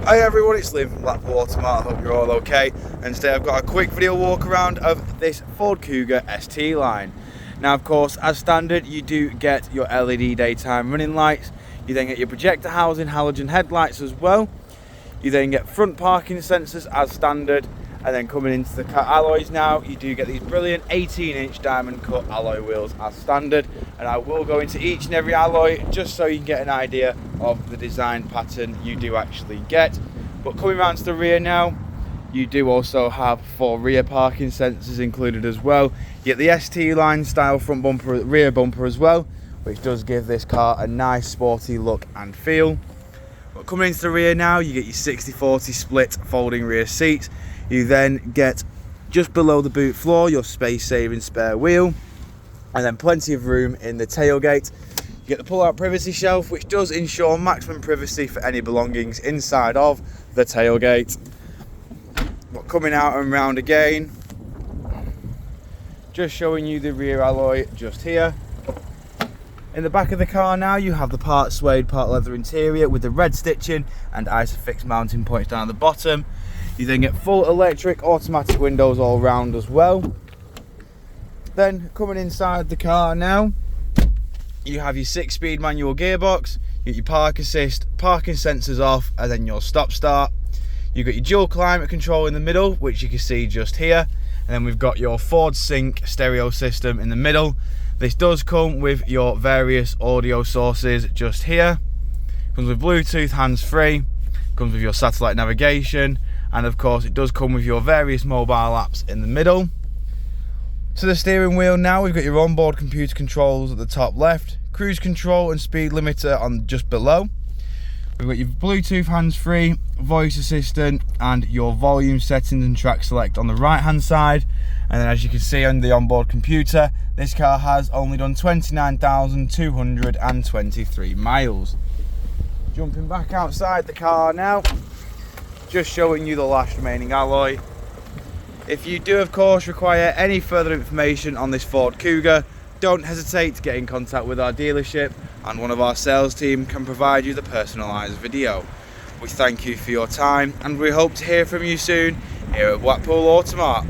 Hi everyone, it's Liam from Blackpool Automart. I hope you're all okay. And today I've got a quick video walk around of this Ford Kuga ST line. Now of course, as standard, you do get your LED daytime running lights. You then get your projector housing, halogen headlights as well. You then get front parking sensors as standard. And then coming into the car alloys now, you do get these brilliant 18-inch diamond cut alloy wheels as standard. And I will go into each and every alloy just so you can get an idea of the design pattern you do actually get. But coming around to the rear now, you do also have 4 rear parking sensors included as well. You get the ST line style front bumper, rear bumper as well, which does give this car a nice sporty look and feel. But coming into the rear now, you get your 60/40 split folding rear seats. You then get just below the boot floor your space-saving spare wheel, and then plenty of room in the tailgate. You get the pull-out privacy shelf, which does ensure maximum privacy for any belongings inside of the tailgate. But coming out and round again, just showing you the rear alloy just here. In the back of the car now, you have the part suede, part leather interior with the red stitching and Isofix mounting points down the bottom. You then get full electric automatic windows all round as well. Then coming inside the car now, you have your 6-speed manual gearbox, you get your park assist, parking sensors off, and then your stop start. You've got your dual climate control in the middle, which you can see just here. And then we've got your Ford Sync stereo system in the middle. This does come with your various audio sources just here. Comes with Bluetooth hands-free, comes with your satellite navigation, and of course it does come with your various mobile apps in the middle. So the steering wheel now, we've got your onboard computer controls at the top left, cruise control and speed limiter on just below. We've got your Bluetooth hands-free, voice assistant, and your volume settings and track select on the right hand side. And then as you can see on the onboard computer, this car has only done 29,223 miles. Jumping back outside the car now, just showing you the last remaining alloy. If you do of course require any further information on this Ford Kuga, don't hesitate to get in contact with our dealership and one of our sales team can provide you the personalised video. We thank you for your time and we hope to hear from you soon here at Blackpool Automart.